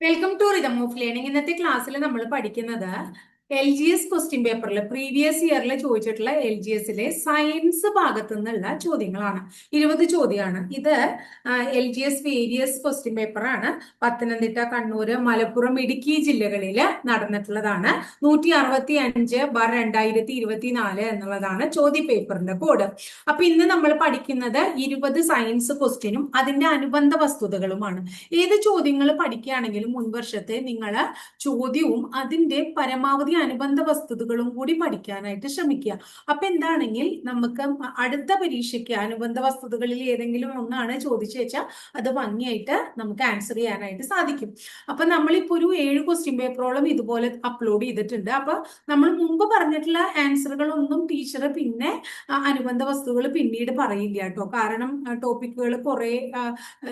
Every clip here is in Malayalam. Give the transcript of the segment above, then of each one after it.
Welcome to rhythm of learning. ഇന്നത്തെ ക്ലാസ്സിൽ നമ്മൾ പഠിക്കുന്നത് LGS ക്വസ്റ്റ്യൻ പേപ്പറിൽ പ്രീവിയസ് ഇയറിൽ ചോദിച്ചിട്ടുള്ള LGSലെ സയൻസ് ഭാഗത്തു നിന്നുള്ള ചോദ്യങ്ങളാണ്. 20 ചോദ്യമാണ് ഇത്. LGS വേരിയസ് ക്വസ്റ്റ്യൻ പേപ്പറാണ്. പത്തനംതിട്ട, കണ്ണൂര്, മലപ്പുറം, ഇടുക്കി ജില്ലകളിൽ നടന്നിട്ടുള്ളതാണ്. 165/2024 എന്നുള്ളതാണ് ചോദ്യ പേപ്പറിന്റെ കോഡ്. അപ്പൊ ഇന്ന് നമ്മൾ പഠിക്കുന്നത് 20 സയൻസ് ക്വസ്റ്റ്യനും അതിന്റെ അനുബന്ധ വസ്തുതകളുമാണ്. ഏത് ചോദ്യങ്ങൾ പഠിക്കുകയാണെങ്കിലും മുൻവർഷത്തെ നിങ്ങൾ ചോദ്യവും അതിന്റെ പരമാവധി അനുബന്ധ വസ്തുതകളും കൂടി പഠിക്കാനായിട്ട് ശ്രമിക്കുക. അപ്പൊ എന്താണെങ്കിൽ നമുക്ക് അടുത്ത പരീക്ഷയ്ക്ക് അനുബന്ധ വസ്തുതകളിൽ ഏതെങ്കിലും ഒന്നാണ് ചോദിച്ചു വെച്ചാൽ അത് ഭംഗിയായിട്ട് നമുക്ക് ആൻസർ ചെയ്യാനായിട്ട് സാധിക്കും. അപ്പൊ നമ്മളിപ്പോ ഒരു 7 ക്വസ്റ്റ്യൻ പേപ്പറോളം ഇതുപോലെ അപ്ലോഡ് ചെയ്തിട്ടുണ്ട്. അപ്പൊ നമ്മൾ മുമ്പ് പറഞ്ഞിട്ടുള്ള ആൻസറുകളൊന്നും ടീച്ചർ പിന്നെ അനുബന്ധ വസ്തുക്കൾ പിന്നീട് പറയില്ല കേട്ടോ. കാരണം ടോപ്പിക്കുകൾ കുറെ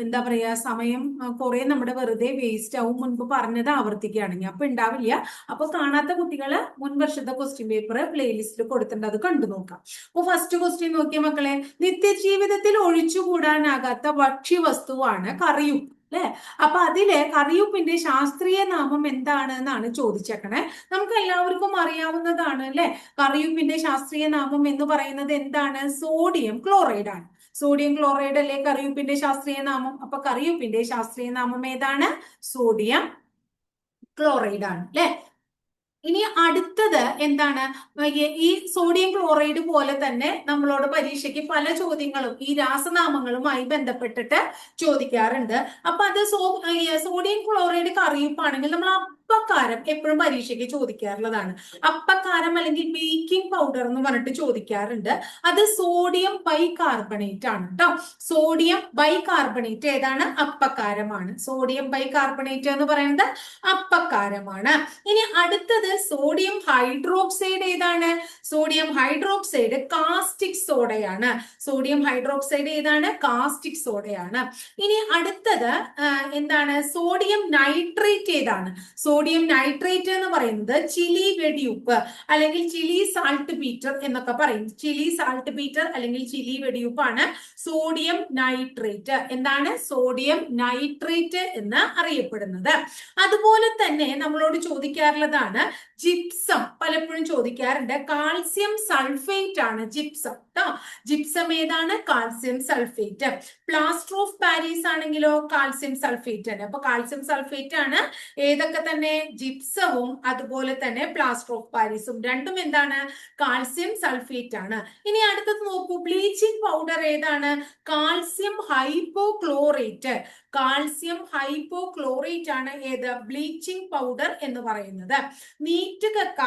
എന്താ പറയാ സമയം കുറെ നമ്മുടെ വെറുതെ വേസ്റ്റ് ആവും മുൻപ് പറഞ്ഞത് ആവർത്തിക്കുകയാണെങ്കിൽ. അപ്പൊ ഉണ്ടാവില്ല. അപ്പൊ കാണാത്ത കുട്ടികള് മുൻ വർഷത്തെ ക്വസ്റ്റ്യൻ പേപ്പർ പ്ലേലിസ്റ്റിൽ കൊടുത്തിട്ടുണ്ട്, അത് കണ്ടു നോക്കാം. അപ്പൊ ഫസ്റ്റ് ക്വസ്റ്റ്യൻ നോക്കിയ മക്കളെ, നിത്യജീവിതത്തിൽ ഒഴിച്ചുകൂടാനാകാത്ത ഭക്ഷ്യവസ്തുവാണ് കറിയുപ്പ് അല്ലെ. അപ്പൊ അതില് കറിയുപ്പിന്റെ ശാസ്ത്രീയ നാമം എന്താണ് എന്നാണ് ചോദിച്ചേക്കണേ. നമുക്ക് എല്ലാവർക്കും അറിയാവുന്നതാണ് അല്ലെ. കറിയുപ്പിന്റെ ശാസ്ത്രീയ നാമം എന്ന് പറയുന്നത് എന്താണ്? സോഡിയം ക്ലോറൈഡ് ആണ്. സോഡിയം ക്ലോറൈഡ് അല്ലെ കറിയുപ്പിന്റെ ശാസ്ത്രീയ നാമം. അപ്പൊ കറിയുപ്പിന്റെ ശാസ്ത്രീയ നാമം ഏതാണ്? സോഡിയം ക്ലോറൈഡ് ആണ് അല്ലെ. ഇനി അടുത്തത് എന്താണ്? ഈ സോഡിയം ക്ലോറൈഡ് പോലെ തന്നെ നമ്മളോട് പരീക്ഷയ്ക്ക് പല ചോദ്യങ്ങളും ഈ രാസനാമങ്ങളുമായി ബന്ധപ്പെട്ടിട്ട് ചോദിക്കാറുണ്ട്. അപ്പൊ അത് സോഡിയം ക്ലോറൈഡ് കറിയുപ്പാണെങ്കിൽ നമ്മൾ അപ്പക്കാരം എപ്പോഴും പരീക്ഷയ്ക്ക് ചോദിക്കാറുള്ളതാണ്. അപ്പക്കാരം അല്ലെങ്കിൽ ബേക്കിംഗ് പൗഡർ എന്ന് പറഞ്ഞിട്ട് ചോദിക്കാറുണ്ട്. അത് സോഡിയം ബൈകാർബണേറ്റ് ആണ് കേട്ടോ. സോഡിയം ബൈകാർബണേറ്റ് ഏതാണ്? അപ്പക്കാരമാണ്. സോഡിയം ബൈകാർബണേറ്റ് എന്ന് പറയുന്നത് അപ്പക്കാരമാണ്. ഇനി അടുത്തത് സോഡിയം ഹൈഡ്രോക്സൈഡ് ഏതാണ്? സോഡിയം ഹൈഡ്രോക്സൈഡ് കാസ്റ്റിക് സോഡയാണ്. സോഡിയം ഹൈഡ്രോക്സൈഡ് ഏതാണ്? കാസ്റ്റിക് സോഡയാണ്. ഇനി അടുത്തത് എന്താണ്? സോഡിയം നൈട്രേറ്റ് ഏതാണ്? സോഡിയം നൈട്രേറ്റ് എന്ന് പറയുന്നത് ചിലി വെടിയുപ്പ് അല്ലെങ്കിൽ ചിലി സാൾട്ട് പീറ്റർ എന്നൊക്കെ പറയും. ചിലി സാൾട്ട് പീറ്റർ അല്ലെങ്കിൽ ചിലി വെടിയുപ്പാണ് സോഡിയം നൈട്രേറ്റ്. എന്താണ്? സോഡിയം നൈട്രേറ്റ് എന്ന് അറിയപ്പെടുന്നത്. അതുപോലെ തന്നെ നമ്മളോട് ചോദിക്കാറുള്ളതാണ് ജിപ്സം. പലപ്പോഴും ചോദിക്കാറുണ്ട്. കാൽസ്യം സൾഫേറ്റ് ആണ് ജിപ്സം കേട്ടോ. ജിപ്സം ഏതാണ്? Calcium sulphate. Plaster of Paris ആണെങ്കിലോ കാൽസ്യം സൾഫേറ്റ് ആണ്. അപ്പൊ കാൽസ്യം സൾഫേറ്റ് ആണ്. ഏതൊക്കെ തന്നെ? ജിപ്സവും അതുപോലെ തന്നെ പ്ലാസ്റ്റർ ഓഫ് പാരീസും രണ്ടും എന്താണ്? കാൽസ്യം സൾഫേറ്റ് ആണ്. ഇനി അടുത്തത് നോക്കൂ, ബ്ലീച്ചിങ് പൗഡർ ഏതാണ്? Calcium hypochlorite. കാൽസ്യം ഹൈപ്പോക്ലോറേറ്റ് ആണ് ഏത്? ബ്ലീച്ചിങ് പൗഡർ എന്ന് പറയുന്നത്. നീറ്റ് കക്ക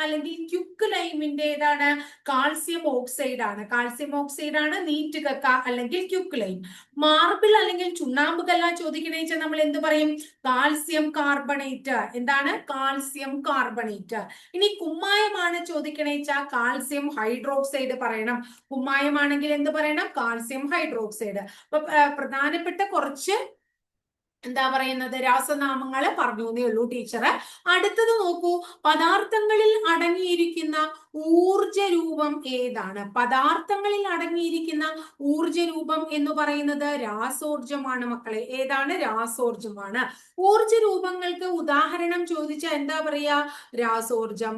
അല്ലെങ്കിൽ ക്യുക്ക് ലൈമിന്റെ ഏതാണ്? കാൽസ്യം ഓക്സൈഡ് ആണ്. കാൽസ്യം ഓക്സൈഡ് ആണ് നീറ്റ് കക്ക അല്ലെങ്കിൽ ക്യുക്ക് ലൈം. മാർബിൾ അല്ലെങ്കിൽ ചുണ്ണാമ്പ് കല്ല ചോദിക്കണേ വെച്ചാൽ നമ്മൾ എന്ത് പറയും? Calcium carbonate. എന്താണ്? Calcium carbonate. ഇനി കുമ്മായമാണ് ചോദിക്കണേ വെച്ചാൽ കാൽസ്യം ഹൈഡ്രോക്സൈഡ് പറയണം. കുമ്മായമാണെങ്കിൽ എന്ത് പറയണം? Calcium hydroxide. അപ്പൊ പ്രധാനപ്പെട്ട കുറച്ച് എന്താ പറയുന്നത് രാസനാമങ്ങളെ പറഞ്ഞേ ഉള്ളൂ ടീച്ചർ. അടുത്തത് നോക്കൂ, പദാർത്ഥങ്ങളിൽ അടങ്ങിയിരിക്കുന്ന ഊർജ രൂപം ഏതാണ്? പദാർത്ഥങ്ങളിൽ അടങ്ങിയിരിക്കുന്ന ഊർജ രൂപം എന്ന് പറയുന്നത് രാസോർജമാണ് മക്കളെ. ഏതാണ്? രാസോർജമാണ്. ഊർജ രൂപങ്ങൾക്ക് ഉദാഹരണം ചോദിച്ചാൽ എന്താ പറയാ? രാസോർജം,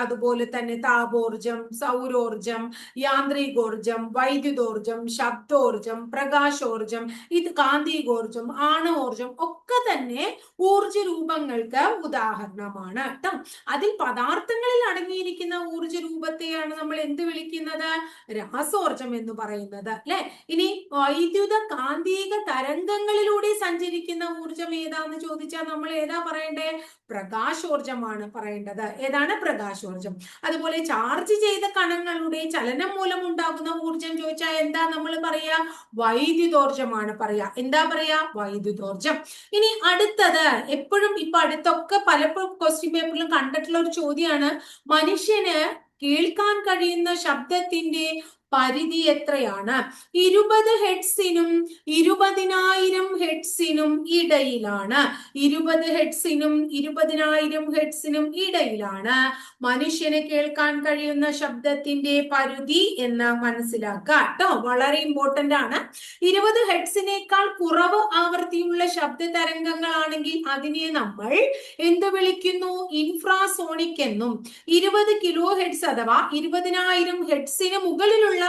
അതുപോലെ തന്നെ താപോർജം, സൗരോർജം, യാന്ത്രികോർജം, വൈദ്യുതോർജം, ശബ്ദോർജം, പ്രകാശോർജം, ഇത് കാന്തികോർജം, ആണവോർജം ഒക്കെ തന്നെ ഊർജ രൂപങ്ങൾക്ക് ഉദാഹരണമാണ് കേട്ടോ. അതിൽ പദാർത്ഥങ്ങളിൽ അടങ്ങിയിരിക്കുന്ന ഊർജ രൂപത്തെയാണ് നമ്മൾ എന്ത് വിളിക്കുന്നത്? രാസോർജം എന്ന് പറയുന്നത് അല്ലെ. ഇനി വൈദ്യുത കാന്തിക തരംഗങ്ങളിലൂടെ സഞ്ചരിക്കുന്ന ഊർജം ഏതാന്ന് ചോദിച്ചാൽ നമ്മൾ ഏതാ പറയണ്ടേ? പ്രകാശോർജമാണ് പറയേണ്ടത്. ഏതാണ്? പ്രകാശോർജം. അതുപോലെ ചാർജ് ചെയ്ത കണങ്ങളുടെ ചലനം മൂലം ഉണ്ടാകുന്ന ഊർജം ചോദിച്ചാൽ എന്താ നമ്മൾ പറയാ? വൈദ്യുതോർജമാണ് പറയാ. എന്താ പറയാ? വൈദ്യുതോർജം. ഇനി അടുത്തത് എപ്പോഴും ഇപ്പൊ അടുത്തൊക്കെ പലപ്പോഴും ക്വസ്റ്റ്യൻ പേപ്പറിലും കണ്ടിട്ടുള്ള ഒരു ചോദ്യമാണ്, മനുഷ്യന് കേൾക്കാൻ കഴിയുന്ന ശബ്ദത്തിന്റെ പരിധി എത്രയാണ്? 20 ഹെഡ്സിനും 20,000 ഹെഡ്സിനും ഇടയിലാണ്. 20 ഹെഡ്സിനും 20,000 ഹെഡ്സിനും ഇടയിലാണ് മനുഷ്യന് കേൾക്കാൻ കഴിയുന്ന ശബ്ദത്തിന്റെ പരിധി എന്ന് മനസ്സിലാക്കുക കേട്ടോ. വളരെ ഇമ്പോർട്ടന്റ് ആണ്. 20 ഹെഡ്സിനേക്കാൾ കുറവ് ആവൃത്തിയുള്ള ശബ്ദ തരംഗങ്ങളാണെങ്കിൽ അതിനെ നമ്മൾ എന്ത് വിളിക്കുന്നു? ഇൻഫ്രാസോണിക് എന്നും. 20 കിലോ ഹെഡ്സ് അഥവാ 20,000 ഹെഡ്സിന് മുകളിലുള്ള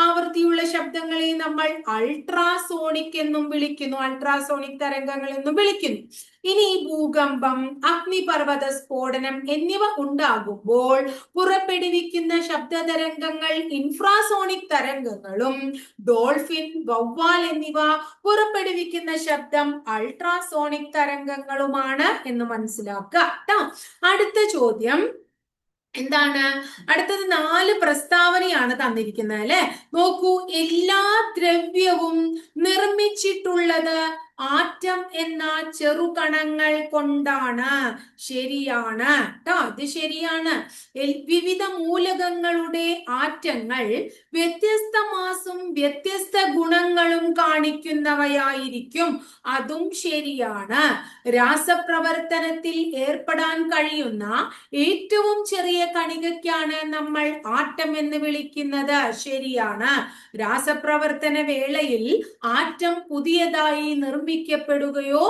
ആവൃത്തിയുള്ള ശബ്ദങ്ങളെ നമ്മൾ അൾട്രാസോണിക് എന്നും വിളിക്കുന്നു. അൾട്രാസോണിക് തരംഗങ്ങൾ എന്നും വിളിക്കുന്നു. ഇനി ഭൂകമ്പം, അഗ്നിപർവ്വത സ്ഫോടനം എന്നിവ ഉണ്ടാകുമ്പോൾ പുറപ്പെടുവിക്കുന്ന ശബ്ദ തരംഗങ്ങൾ ഇൻഫ്രാസോണിക് തരംഗങ്ങളും ഡോൾഫിൻ, വവ്വാൽ എന്നിവ പുറപ്പെടുവിക്കുന്ന ശബ്ദം അൾട്രാസോണിക് തരംഗങ്ങളുമാണ് എന്ന് മനസ്സിലാക്കുക ട്ടോ. അടുത്ത ചോദ്യം എന്താണ്? അടുത്തത് 4 പ്രസ്താവനയാണ് തന്നിരിക്കുന്നത് അല്ലെ. നോക്കൂ, എല്ലാ ദ്രവ്യവും നിർമ്മിച്ചിട്ടുള്ളത് ആറ്റം എന്ന ചെറുകണങ്ങൾ കൊണ്ടാണ്. ശരിയാണ് ട്ടോ, ഇത് ശരിയാണ്. വിവിധ മൂലകങ്ങളുടെ ആറ്റങ്ങൾ വ്യത്യസ്ത മാസും വ്യത്യസ്ത ഗുണങ്ങളും കാണിക്കുന്നവയായിരിക്കും. അതും ശരിയാണ്. രാസപ്രവർത്തനത്തിൽ ഏർപ്പെടാൻ കഴിയുന്ന ഏറ്റവും ചെറിയ കണികയ്ക്കാണ് നമ്മൾ ആറ്റം എന്ന് വിളിക്കുന്നത്. ശരിയാണ്. രാസപ്രവർത്തന വേളയിൽ ആറ്റം പുതിയതായി നിർമ്മിക്കപ്പെടുകയോ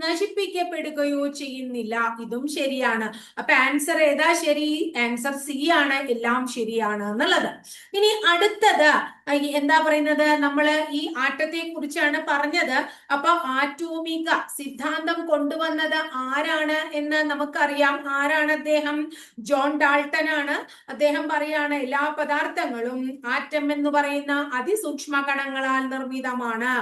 നശിപ്പിക്കപ്പെടുകയോ ചെയ്യുന്നില്ല. ഇതും ശരിയാണ്. അപ്പൊ ആൻസർ ഏതാ ശരി? ആൻസർ സി ആണ്. എല്ലാം ശരിയാണ് എന്നുള്ളത്. ഇനി അടുത്തത് എന്താ പറയുന്നത്? നമ്മള് ഈ ആറ്റത്തെ കുറിച്ചാണ് പറഞ്ഞത്. അപ്പൊ ആറ്റോമിക സിദ്ധാന്തം കൊണ്ടുവന്നത് ആരാണ് എന്ന് നമുക്കറിയാം. ആരാണ് അദ്ദേഹം? ജോൺ ഡാൾട്ടൺ ആണ്. അദ്ദേഹം പറയാണ് എല്ലാ പദാർത്ഥങ്ങളും ആറ്റം എന്ന് പറയുന്ന അതിസൂക്ഷ്മ കണങ്ങളാൽ നിർമ്മിതമാണ്.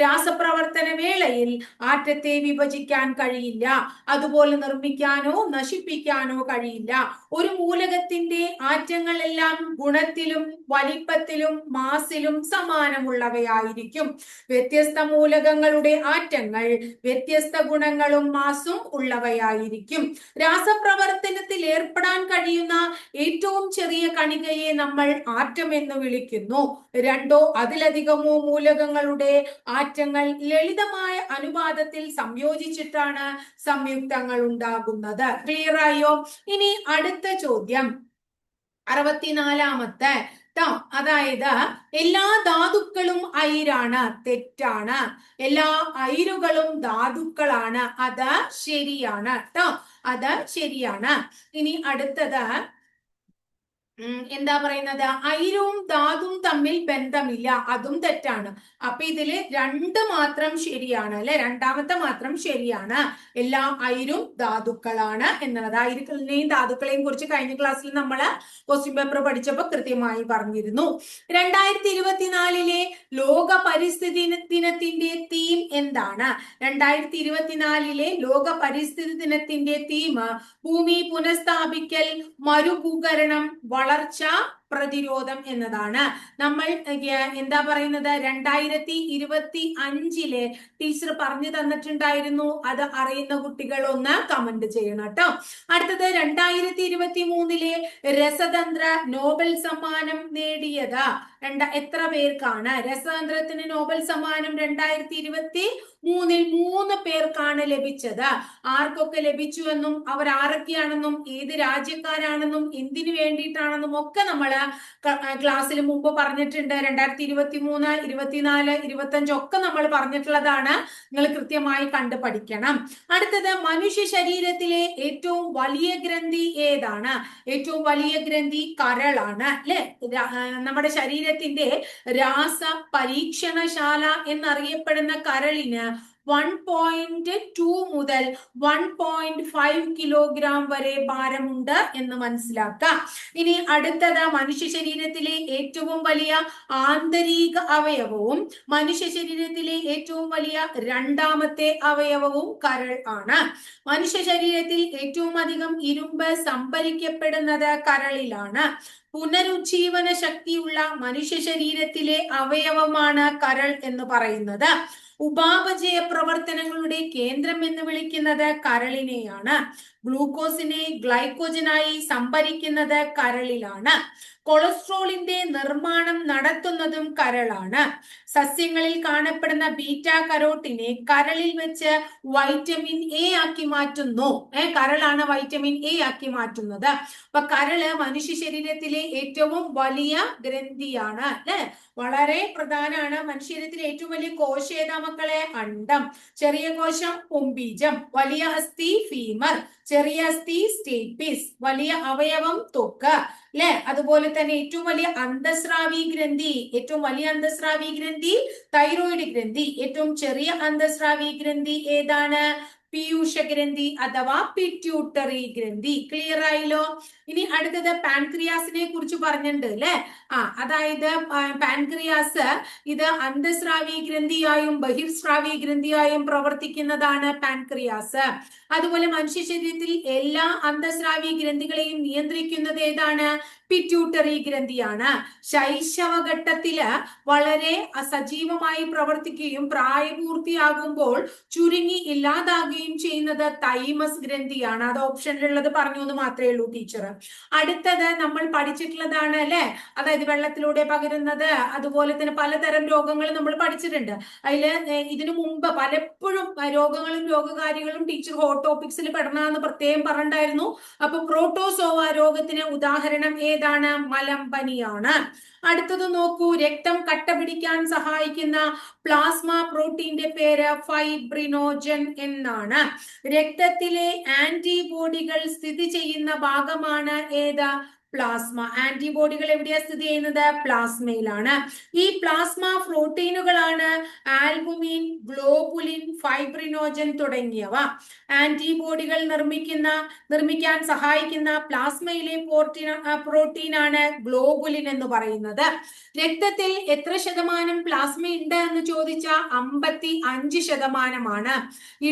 രാസപ്രവർത്തന വേളയിൽ ആറ്റത്തെ വിഭജിക്കാൻ കഴിയില്ല, അതുപോലെ നിർമ്മിക്കാനോ നശിപ്പിക്കാനോ കഴിയില്ല. ഒരു മൂലകത്തിന്റെ ആറ്റങ്ങളെല്ലാം ഗുണത്തിലും വലിപ്പത്തിലും മാസിലും സമാനമുള്ളവയായിരിക്കും. വ്യത്യസ്ത മൂലകങ്ങളുടെ ആറ്റങ്ങൾ വ്യത്യസ്ത ഗുണങ്ങളും മാസും ഉള്ളവയായിരിക്കും. രാസപ്രവർത്തനത്തിൽ ഏർപ്പെടാൻ കഴിയുന്ന ഏറ്റവും ചെറിയ കണികയെ നമ്മൾ ആറ്റം എന്ന് വിളിക്കുന്നു. 2ഓ അതിലധികമോ മൂലകങ്ങളുടെ ആറ്റങ്ങൾ ലളിതമായ അനുപാതത്തിൽ സംയോജിച്ചിട്ടാണ് സംയുക്തങ്ങൾ ഉണ്ടാകുന്നത്. ക്ലിയർ ആയോ? ഇനി അടുത്ത ചോദ്യം 64ാമത്തെ ട്ടോ. അതായത് എല്ലാ ധാതുക്കളും അയിരാണ്. തെറ്റാണ്. എല്ലാ അയിരുകളും ധാതുക്കളാണ്. അത് ശരിയാണ് ട്ടോ. അത് ശരിയാണ്. ഇനി അടുത്തത് എന്താ പറയുന്നത്? അയിരും ധാതുവും തമ്മിൽ ബന്ധമില്ല. അതും തെറ്റാണ്. അപ്പൊ ഇതില് 2 മാത്രം ശരിയാണ് അല്ലെ. രണ്ടാമത്തെ മാത്രം ശരിയാണ്. എല്ലാ അയിരും ധാതുക്കളാണ് എന്നുള്ളത്. അയിരുക്കളെയും ധാതുക്കളെയും കുറിച്ച് കഴിഞ്ഞ ക്ലാസ്സിൽ നമ്മള് ക്വസ്റ്റ്യൻ പേപ്പർ പഠിച്ചപ്പോൾ കൃത്യമായി പറഞ്ഞിരുന്നു. 2024 ലോക പരിസ്ഥിതി ദിനത്തിന്റെ തീം എന്താണ്? 2024 ലോക പരിസ്ഥിതി ദിനത്തിന്റെ തീം ഭൂമി പുനഃസ്ഥാപിക്കൽ, മരുഭൂകരണം, വളർച്ച, പ്രതിരോധം എന്നതാണ്. നമ്മൾ എന്താ പറയുന്നത്? 2025 ടീച്ചർ പറഞ്ഞു തന്നിട്ടുണ്ടായിരുന്നു. അത് അറിയുന്ന കുട്ടികൾ ഒന്ന് കമന്റ് ചെയ്യണം കേട്ടോ. അടുത്തത് 2023 രസതന്ത്ര നോബൽ സമ്മാനം നേടിയത് എത്ര പേർക്കാണ്? രസതന്ത്രത്തിന് നോബൽ സമ്മാനം 2023 3 പേർക്കാണ് ലഭിച്ചത്. ആർക്കൊക്കെ ലഭിച്ചു എന്നും അവർ ആരൊക്കെയാണെന്നും ഏത് രാജ്യക്കാരാണെന്നും എന്തിനു വേണ്ടിയിട്ടാണെന്നും ഒക്കെ നമ്മൾ ക്ലാസ്സിൽ മുമ്പ് പറഞ്ഞിട്ടുണ്ട്. 2023, 24, 25 ഒക്കെ നമ്മൾ പറഞ്ഞിട്ടുള്ളതാണ്. നിങ്ങൾ കൃത്യമായി കണ്ടു പഠിക്കണം. അടുത്തത് മനുഷ്യ ശരീരത്തിലെ ഏറ്റവും വലിയ ഗ്രന്ഥി ഏതാണ്? ഏറ്റവും വലിയ ഗ്രന്ഥി കരളാണ് അല്ലെ. നമ്മുടെ ശരീരത്തിന്റെ രാസ പരീക്ഷണശാല എന്നറിയപ്പെടുന്ന കരളിന് 1.2 മുതൽ 1.5 കിലോഗ്രാം വരെ ഭാരമുണ്ട് എന്ന് മനസ്സിലാക്കാം. ഇനി അടുത്തത് മനുഷ്യ ശരീരത്തിലെ ഏറ്റവും വലിയ ആന്തരിക അവയവവും മനുഷ്യ ശരീരത്തിലെ ഏറ്റവും വലിയ 2ാമത്തെ അവയവവും കരൾ ആണ്. മനുഷ്യ ശരീരത്തിൽ ഏറ്റവും അധികം ഇരുമ്പ് സംഭരിക്കപ്പെടുന്നത് കരളിലാണ്. പുനരുജ്ജീവന ശക്തിയുള്ള മനുഷ്യ ശരീരത്തിലെ അവയവമാണ് കരൾ എന്ന് പറയുന്നത്. ഉപാപചയ പ്രവർത്തനങ്ങളുടെ കേന്ദ്രം എന്ന് വിളിക്കുന്നത് കരളിനെയാണ്. ഗ്ലൂക്കോസിനെ ഗ്ലൈക്കോജനായി സംഭരിക്കുന്നത് കരളിലാണ്. കൊളസ്ട്രോളിന്റെ നിർമ്മാണം നടത്തുന്നതും കരളാണ്. സസ്യങ്ങളിൽ കാണപ്പെടുന്ന ബീറ്റ കരോട്ടിനെ കരളിൽ വെച്ച് വൈറ്റമിൻ എ ആക്കി മാറ്റുന്നു. കരളാണ് വൈറ്റമിൻ എ ആക്കി മാറ്റുന്നത്. അപ്പൊ കരള് മനുഷ്യ ശരീരത്തിലെ ഏറ്റവും വലിയ ഗ്രന്ഥിയാണ് അല്ലെ, വളരെ പ്രധാനമാണ്. മനുഷ്യ ശരീരത്തിലെ ഏറ്റവും വലിയ കോശം ഏതാ മക്കളെ? അണ്ഡം. ചെറിയ കോശം പുംബീജം, വലിയ അസ്ഥി ഫീമർ, ചെറിയ അസ്ഥി സ്റ്റേപ്പീസ്, വലിയ അവയവം ത്വക്ക് അല്ലെ. അതുപോലെ തന്നെ ഏറ്റവും വലിയ അന്തസ്രാവി ഗ്രന്ഥി, ഏറ്റവും വലിയ അന്തസ്രാവി ഗ്രന്ഥി തൈറോയിഡ് ഗ്രന്ഥി. ഏറ്റവും ചെറിയ അന്തസ്രാവി ഗ്രന്ഥി ഏതാണ്? പീയൂഷ ഗ്രന്ഥി അഥവാ പിറ്റ്യൂട്ടറി ഗ്രന്ഥി. ക്ലിയർ ആയില്ലോ? ഇനി അടുത്തത് പാൻക്രിയാസിനെ കുറിച്ച് പറഞ്ഞിട്ടുണ്ട് അല്ലെ. അതായത് പാൻക്രിയാസ് ഇത് അന്തസ്രാവി ഗ്രന്ഥിയായും ബഹിർസ്രാവി ഗ്രന്ഥിയായും പ്രവർത്തിക്കുന്നതാണ് പാൻക്രിയാസ്. അതുപോലെ മനുഷ്യ ശരീരത്തിൽ എല്ലാ അന്തസ്രാവി ഗ്രന്ഥികളെയും നിയന്ത്രിക്കുന്നത് ഏതാണ്? പിറ്റ്യൂട്ടറി ഗ്രന്ഥിയാണ്. ശൈശവഘട്ടത്തില് വളരെ സജീവമായി പ്രവർത്തിക്കുകയും പ്രായപൂർത്തിയാകുമ്പോൾ ചുരുങ്ങി ഇല്ലാതാകുകയും ചെയ്യുന്നത് തൈമസ് ഗ്രന്ഥിയാണ്. അത് ഓപ്ഷനിലുള്ളത് പറഞ്ഞു എന്ന് മാത്രമേ ഉള്ളൂ ടീച്ചർ. അടുത്തത് നമ്മൾ പഠിച്ചിട്ടുള്ളതാണ് അല്ലെ, അതായത് വെള്ളത്തിലൂടെ പകരുന്നത്, അതുപോലെ തന്നെ പലതരം രോഗങ്ങൾ നമ്മൾ പഠിച്ചിട്ടുണ്ട്. അതില് ഇതിനു മുമ്പ് പലപ്പോഴും രോഗങ്ങളും രോഗകാരികളും ടീച്ചർ ഹോട്ട് ടോപ്പിക്സിൽ പെടണമെന്ന് പ്രത്യേകം പറഞ്ഞിട്ടുണ്ടായിരുന്നു. അപ്പൊ പ്രോട്ടോസോവ രോഗത്തിന് ഉദാഹരണം ഏതാണ്? മലമ്പനിയാണ്. അടുത്തത് നോക്കൂ, രക്തം കട്ട പിടിക്കാൻ സഹായിക്കുന്ന പ്ലാസ്മ പ്രോട്ടീന്റെ പേര് ഫൈബ്രിനോജൻ എന്നാണ്. രക്തത്തിലെ ആന്റിബോഡികൾ സ്ഥിതി ചെയ്യുന്ന ഭാഗമാണ് ഏത്? പ്ലാസ്മ. ആന്റിബോഡികൾ എവിടെയാ സ്ഥിതി ചെയ്യുന്നത്? പ്ലാസ്മയിലാണ്. ഈ പ്ലാസ്മ പ്രോട്ടീനുകളാണ് ആൽബുമിൻ, ഗ്ലോബുലിൻ, ഫൈബ്രിനോജൻ തുടങ്ങിയവ. ആന്റിബോഡികൾ നിർമ്മിക്കാൻ സഹായിക്കുന്ന പ്ലാസ്മയിലെ പ്രോട്ടീനാണ് ഗ്ലോബുലിൻ എന്ന് പറയുന്നത്. രക്തത്തിൽ എത്ര ശതമാനം പ്ലാസ്മ ഉണ്ട് എന്ന് ചോദിച്ചാൽ 55%.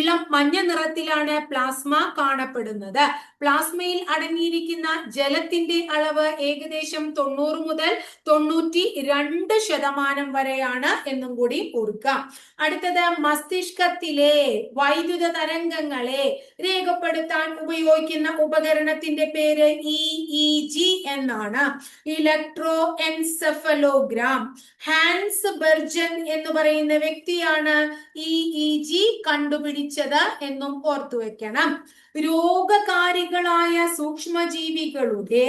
ഇളം മഞ്ഞ നിറത്തിലാണ് പ്ലാസ്മ കാണപ്പെടുന്നത്. പ്ലാസ്മയിൽ അടങ്ങിയിരിക്കുന്ന ജലത്തിന്റെ അളവ് ഏകദേശം 90 മുതൽ 92% വരെയാണ് എന്നും കൂടി ഓർക്കാം. അടുത്തത് മസ്തിഷ്കത്തിലെ വൈദ്യുത തരംഗങ്ങളെ രേഖപ്പെടുത്താൻ ഉപയോഗിക്കുന്ന ഉപകരണത്തിന്റെ പേര് EEG എന്നാണ്. Electro encephalogram. ഹാൻസ് ബെർജൻ എന്ന് പറയുന്ന വ്യക്തിയാണ് EEG കണ്ടുപിടിച്ചത് എന്നും ഓർത്തു വെക്കണം. രോഗകാരികളായ സൂക്ഷ്മജീവികളുടെ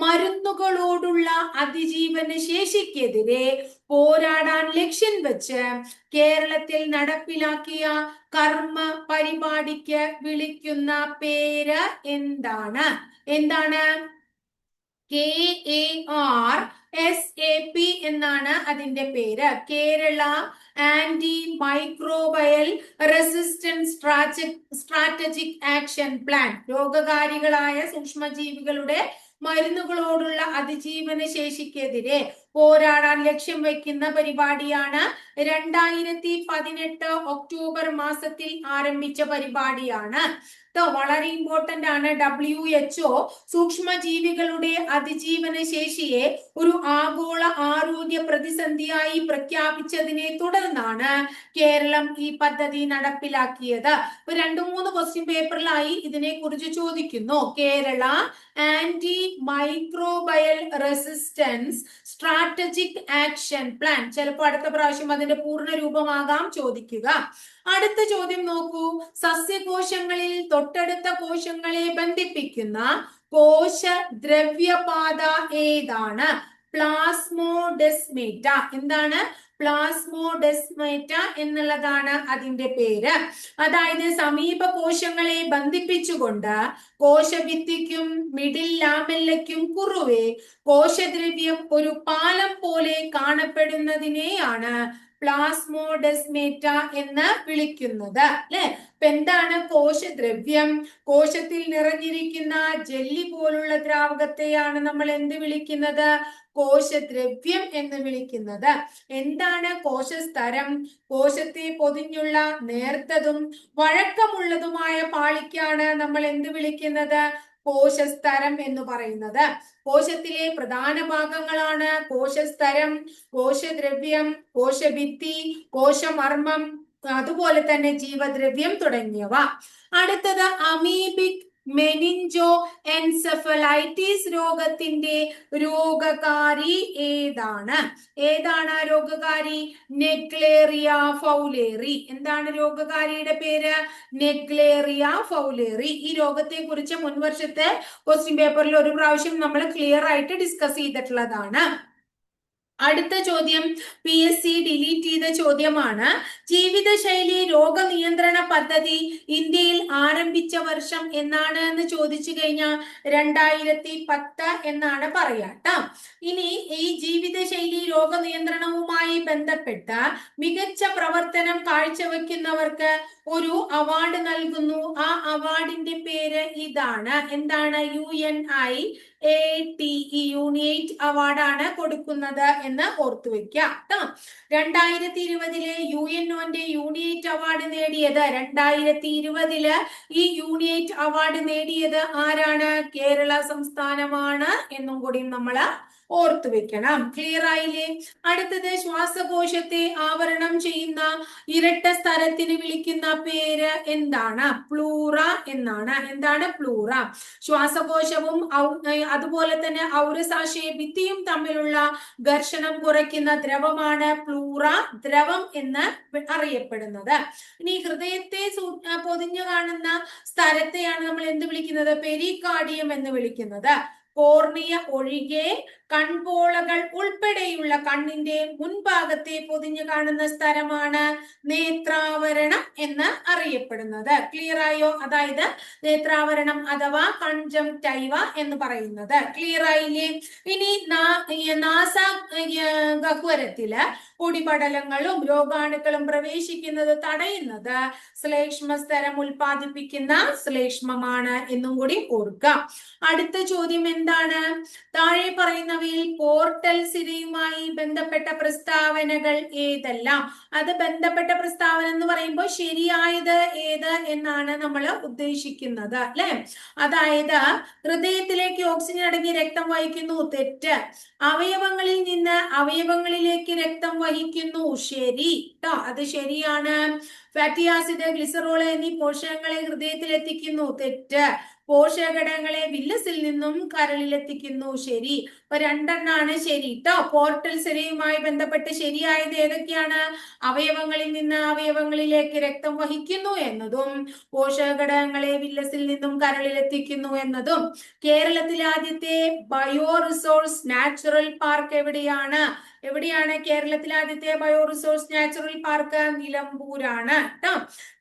മരുന്നുകളോടുള്ള അതിജീവന ശേഷിക്കെതിരെ പോരാടാൻ ലക്ഷ്യം വെച്ച് കേരളത്തിൽ നടപ്പിലാക്കിയ കർമ്മ പരിപാടിക്ക് വിളിക്കുന്ന പേര് എന്താണ്? KARSAP എന്നാണ് അതിന്റെ പേര്. Kerala anti microbial resistance strategic action plan. രോഗകാരികളായ സൂക്ഷ്മജീവികളുടെ മരുന്നുകളോടുള്ള അതിജീവന ശേഷിക്കെതിരെ പോരാടാൻ ലക്ഷ്യം വെക്കുന്ന പരിപാടിയാണ്. 2018 ഒക്ടോബർ മാസത്തിൽ ആരംഭിച്ച പരിപാടിയാണ്. വളരെ ഇമ്പോർട്ടന്റ് ആണ്. WHO സൂക്ഷ്മജീവികളുടെ അതിജീവന ശേഷിയെ ഒരു ആഗോള ആരോഗ്യ പ്രതിസന്ധിയായി പ്രഖ്യാപിച്ചതിനെ തുടർന്നാണ് കേരളം ഈ പദ്ധതി നടപ്പിലാക്കിയത്. 2-3 ക്വസ്റ്റ്യൻ പേപ്പറിലായി ഇതിനെ കുറിച്ച് ചോദിക്കുന്നു. Kerala anti microbial resistance strategic action plan. ചിലപ്പോൾ അടുത്ത പ്രാവശ്യം അതിന്റെ പൂർണ്ണ രൂപമാകാം ചോദിക്കുക. അടുത്ത ചോദ്യം നോക്കൂ, സസ്യകോശങ്ങളിൽ തൊട്ടടുത്ത കോശങ്ങളെ ബന്ധിപ്പിക്കുന്ന കോശ ദ്രവ്യപാത ഏതാണ്? പ്ലാസ്മോഡെസ്മേറ്റ. എന്താണ്? പ്ലാസ്മോഡെസ്മേറ്റ എന്നുള്ളതാണ് അതിന്റെ പേര്. അതായത് സമീപ കോശങ്ങളെ ബന്ധിപ്പിച്ചുകൊണ്ട് കോശഭിത്തിക്കും മിഡിൽ ലാമെല്ലയ്ക്കും കുറുവെ കോശദ്രവ്യം ഒരു പാലം പോലെ കാണപ്പെടുന്നതിനെയാണ് പ്ലാസ്മോഡെസ്മേറ്റ എന്ന് വിളിക്കുന്നത് അല്ലെ. ഇപ്പൊ എന്താണ് കോശദ്രവ്യം? കോശത്തിൽ നിറഞ്ഞിരിക്കുന്ന ജെല്ലി പോലുള്ള ദ്രാവകത്തെയാണ് നമ്മൾ എന്ത് വിളിക്കുന്നത്? കോശദ്രവ്യം എന്ന് വിളിക്കുന്നത്. എന്താണ് കോശസ്തരം? കോശത്തെ പൊതിഞ്ഞുള്ള നേർത്തതും വഴക്കമുള്ളതുമായ പാളിക്കാണ് നമ്മൾ എന്ത് വിളിക്കുന്നത്? കോശസ്തരം എന്ന് പറയുന്നത്. കോശത്തിലെ പ്രധാന ഭാഗങ്ങളാണ് കോശസ്തരം, കോശദ്രവ്യം, കോശഭിത്തി, കോശമർമ്മം, അതുപോലെ തന്നെ ജീവദ്രവ്യം തുടങ്ങിയവ. അടുത്തത് അമീബിക് മെനിഞ്ചോ എൻസെഫലൈറ്റിസ് രോഗത്തിന്റെ രോഗകാരി ഏതാണ്? ഏതാണ് രോഗകാരി? Naegleria fowleri. എന്താണ് രോഗകാരിയുടെ പേര്? Naegleria fowleri. ഈ രോഗത്തെ കുറിച്ച് മുൻവർഷത്തെ ക്വസ്റ്റ്യൻ പേപ്പറിൽ ഒരു പ്രാവശ്യം നമ്മൾ ക്ലിയർ ആയിട്ട് ഡിസ്കസ് ചെയ്തിട്ടുള്ളതാണ്. അടുത്ത ചോദ്യം PSC ഡിലീറ്റ് ചെയ്ത ചോദ്യമാണ്. ജീവിതശൈലി രോഗനിയന്ത്രണ പദ്ധതി ഇന്ത്യയിൽ ആരംഭിച്ച വർഷം എന്നാണ് എന്ന് ചോദിച്ചു കഴിഞ്ഞാൽ 2010 എന്നാണ് പറയാട്ടോ. ഇനി ഈ ജീവിതശൈലി രോഗനിയന്ത്രണവുമായി ബന്ധപ്പെട്ട മികച്ച പ്രവർത്തനം കാഴ്ചവെക്കുന്നവർക്ക് ഒരു അവാർഡ് നൽകുന്നു. ആ അവാർഡിന്റെ പേര് ഇതാണ്. എന്താണ്? UNIATE യൂണിയേറ്റ് അവാർഡാണ് കൊടുക്കുന്നത് എന്ന് ഓർത്തു വെക്കാം. 2020 UNOന്റെ യൂണിയേറ്റ് അവാർഡ് നേടിയത് 2020 ഈ യൂണിയേറ്റ് അവാർഡ് നേടിയത് ആരാണ്? കേരള സംസ്ഥാനമാണ് എന്നും കൂടി നമ്മൾ ഓർത്തു വെക്കണം. ക്ലിയർ ആയില്ലേ? അടുത്തത് ശ്വാസകോശത്തെ ആവരണം ചെയ്യുന്ന ഇരട്ട സ്ഥലത്തിന് വിളിക്കുന്ന പേര് എന്താണ്? പ്ലൂറ എന്നാണ്. എന്താണ്? പ്ലൂറ. ശ്വാസകോശവും അതുപോലെ തന്നെ ഔരസാശയ ഭിത്തിയും തമ്മിലുള്ള ഘർഷണം കുറയ്ക്കുന്ന ദ്രവമാണ് പ്ലൂറ ദ്രവം എന്ന് അറിയപ്പെടുന്നത്. ഇനി ഹൃദയത്തെ പൊതിഞ്ഞു കാണുന്ന സ്ഥലത്തെയാണ് നമ്മൾ എന്ത് വിളിക്കുന്നത്? പെരികാർഡിയം എന്ന് വിളിക്കുന്നത്. കോർണിയ ഒഴികെ കൺപോളകൾ ഉൾപ്പെടെയുള്ള കണ്ണിന്റെ മുൻഭാഗത്തെ പൊതിഞ്ഞു കാണുന്ന സ്ഥലമാണ് നേത്രാവരണം എന്ന് അറിയപ്പെടുന്നത്. ക്ലിയർ ആയോ? അതായത് നേത്രാവരണം അഥവാ കൺജങ്ക്ടൈവ എന്ന് പറയുന്നത്. ക്ലിയർ ആയില്ലേ? ഇനി നാസ ഗഹ്വരത്തില് പൊടിപടലങ്ങളും രോഗാണുക്കളും പ്രവേശിക്കുന്നത് തടയുന്നത് ശ്ലേഷ്മസ്തരം ഉൽപ്പാദിപ്പിക്കുന്ന ശ്ലേഷ്മമാണ് എന്നും കൂടി ഓർക്കുക. അടുത്ത ചോദ്യം എന്താണ്? താഴെ പറയുന്നവയിൽ പോർട്ടൽ സിരയുമായി ബന്ധപ്പെട്ട പ്രസ്താവനകൾ ഏതെല്ലാം? അത് ബന്ധപ്പെട്ട പ്രസ്താവന എന്ന് പറയുമ്പോൾ ശരിയായത് ഏത് എന്നാണ് നമ്മൾ ഉദ്ദേശിക്കുന്നത് അല്ലെ? അതായത് ഹൃദയത്തിലേക്ക് ഓക്സിജൻ അടങ്ങിയ രക്തം വഹിക്കുന്നു. തെറ്റ്. അവയവങ്ങളിൽ നിന്ന് അവയവങ്ങളിലേക്ക് രക്തം വഹിക്കുന്നു. ശരി ട്ടോ, അത് ശരിയാണ്. ഫാറ്റി ആസിഡ്, ഗ്ലിസറോൾ എന്നീ പോഷകങ്ങളെ ഹൃദയത്തിൽ എത്തിക്കുന്നു. തെറ്റ്. പോഷകഘടകങ്ങളെ വില്ലസിൽ നിന്നും കരളിലെത്തിക്കുന്നു. ശരി. അപ്പൊ രണ്ടെണ്ണാണ് ശരി ട്ടോ. പോർട്ടൽ സിരയുമായി ബന്ധപ്പെട്ട് ശരിയായത് ഏതൊക്കെയാണ്? അവയവങ്ങളിൽ നിന്ന് അവയവങ്ങളിലേക്ക് രക്തം വഹിക്കുന്നു എന്നതും പോഷകഘടകങ്ങളെ വില്ലസിൽ നിന്നും കരളിലെത്തിക്കുന്നു എന്നതും. കേരളത്തിലെ ആദ്യത്തെ ബയോ റിസോഴ്സ് നാച്ചുറൽ പാർക്ക് എവിടെയാണ്? എവിടെയാണ് കേരളത്തിലെ ആദ്യത്തെ ബയോ റിസോഴ്സ് നാച്ചുറൽ പാർക്ക്? നിലമ്പൂരാണ് ട്ടോ.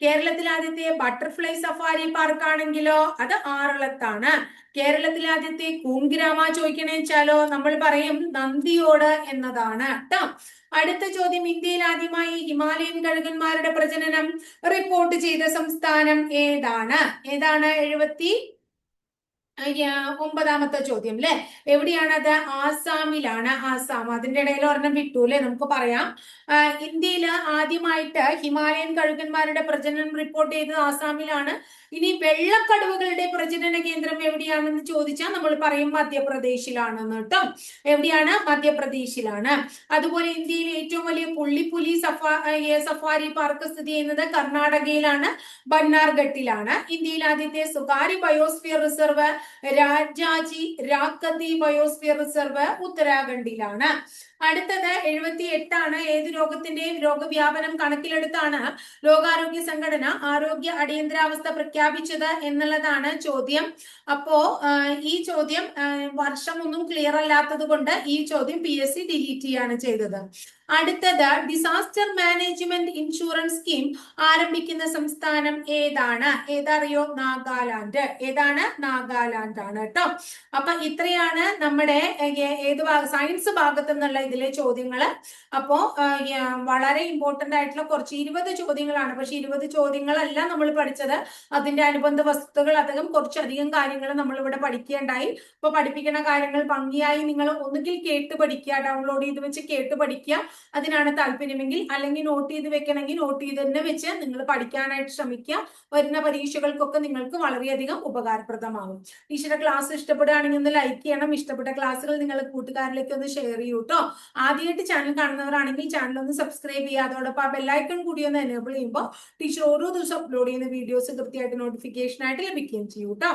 കേരളത്തിലെ ആദ്യത്തെ ബട്ടർഫ്ലൈ സഫാരി പാർക്ക് ആണെങ്കിലോ അത് ആറളത്താണ്. കേരളത്തിലെ ആദ്യത്തെ കൂൺഗ്രാമ ചോദിക്കണേ വെച്ചാലോ നമ്മൾ പറയും നന്ദിയോട് എന്നതാണ് ട്ടോ. അടുത്ത ചോദ്യം, ഇന്ത്യയിൽ ആദ്യമായി ഹിമാലയൻ കഴുകന്മാരുടെ പ്രജനനം റിപ്പോർട്ട് ചെയ്ത സംസ്ഥാനം ഏതാണ്? ഏതാണ്? 79ാമത്തെ ചോദ്യം അല്ലെ? എവിടെയാണത്? ആസാമിലാണ്. ആസാം. അതിന്റെ ഇടയിൽ ഒരെണ്ണം വിട്ടു അല്ലെ? നമുക്ക് പറയാം. ഇന്ത്യയിൽ ആദ്യമായിട്ട് ഹിമാലയൻ കഴുകന്മാരുടെ പ്രജനനം റിപ്പോർട്ട് ചെയ്തത് ആസാമിലാണ്. ഇനി വെള്ളക്കടുവകളുടെ പ്രജനന കേന്ദ്രം എവിടെയാണെന്ന് ചോദിച്ചാൽ നമ്മൾ പറയും മധ്യപ്രദേശിലാണെന്ന് കേട്ടോ. എവിടെയാണ്? മധ്യപ്രദേശിലാണ്. അതുപോലെ ഇന്ത്യയിലെ ഏറ്റവും വലിയ പുള്ളിപ്പുലി സഫാരി പാർക്ക് സ്ഥിതി ചെയ്യുന്നത് കർണാടകയിലാണ്, ബന്നാർഘട്ടിലാണ്. ഇന്ത്യയിൽ ആദ്യത്തെ സ്വകാര്യ biosphere reserve Rajaji Raghati biosphere reserve ഉത്തരാഖണ്ഡിലാണ്. അടുത്തത് 78 ഏത് രോഗത്തിന്റെയും രോഗവ്യാപനം കണക്കിലെടുത്താണ് ലോകാരോഗ്യ സംഘടന ആരോഗ്യ അടിയന്തരാവസ്ഥ പ്രഖ്യാപിച്ചത് എന്നുള്ളതാണ് ചോദ്യം. അപ്പോ ഈ ചോദ്യം വർഷമൊന്നും ക്ലിയർ അല്ലാത്തത് കൊണ്ട് ഈ ചോദ്യം PSC ഡിലീറ്റ് ചെയ്യാണ് ചെയ്തത്. അടുത്തത് ഡിസാസ്റ്റർ മാനേജ്മെന്റ് ഇൻഷുറൻസ് സ്കീം ആരംഭിക്കുന്ന സംസ്ഥാനം ഏതാണ്? ഏതറിയോ? നാഗാലാൻഡ്. ഏതാണ്? നാഗാലാൻഡ് ആണ് കേട്ടോ. അപ്പൊ ഇത്രയാണ് നമ്മുടെ ഏത് സയൻസ് ഭാഗത്തു നിന്നുള്ള ഇതിലെ ചോദ്യങ്ങള്. അപ്പോ വളരെ ഇമ്പോർട്ടന്റ് ആയിട്ടുള്ള കുറച്ച് 20 ചോദ്യങ്ങളാണ്. പക്ഷെ 20 ചോദ്യങ്ങളല്ല നമ്മൾ പഠിച്ചത്. അതിന്റെ അനുബന്ധ വസ്തുതകൾ കുറച്ചധികം കാര്യങ്ങൾ നമ്മൾ ഇവിടെ പഠിക്കേണ്ടായി. ഇപ്പൊ പഠിപ്പിക്കുന്ന കാര്യങ്ങൾ ഭംഗിയായി നിങ്ങൾ ഒന്നുകിൽ കേട്ട് പഠിക്കുക, ഡൗൺലോഡ് ചെയ്ത് വെച്ച് കേട്ട് പഠിക്കുക. അതിനാണ് താല്പര്യമെങ്കിൽ, അല്ലെങ്കിൽ നോട്ട് ചെയ്ത് വെക്കണമെങ്കിൽ നോട്ട് ചെയ്ത് തന്നെ വെച്ച് നിങ്ങൾ പഠിക്കാനായിട്ട് ശ്രമിക്കുക. വരുന്ന പരീക്ഷകൾക്കൊക്കെ നിങ്ങൾക്ക് വളരെയധികം ഉപകാരപ്രദമാകും. ടീച്ചറുടെ ക്ലാസ് ഇഷ്ടപ്പെടുകയാണെങ്കിൽ ഒന്ന് ലൈക്ക് ചെയ്യണം. ഇഷ്ടപ്പെട്ട ക്ലാസ്സുകൾ നിങ്ങൾ കൂട്ടുകാരിലേക്ക് ഒന്ന് ഷെയർ ചെയ്യൂ കേട്ടോ. ആദ്യമായിട്ട് ചാനൽ കാണുന്നവരാണെങ്കിൽ ചാനൽ ഒന്ന് സബ്സ്ക്രൈബ് ചെയ്യുക. അതോടൊപ്പം ആ ബെല്ലൈക്കൺ കൂടി ഒന്ന് എനേബിൾ ചെയ്യുമ്പോൾ ടീച്ചർ ഓരോ ദിവസം അപ്ലോഡ് ചെയ്യുന്ന വീഡിയോസ് കൃത്യമായിട്ട് നോട്ടിഫിക്കേഷൻ ആയിട്ട് ലഭിക്കുകയും ചെയ്യും കേട്ടോ.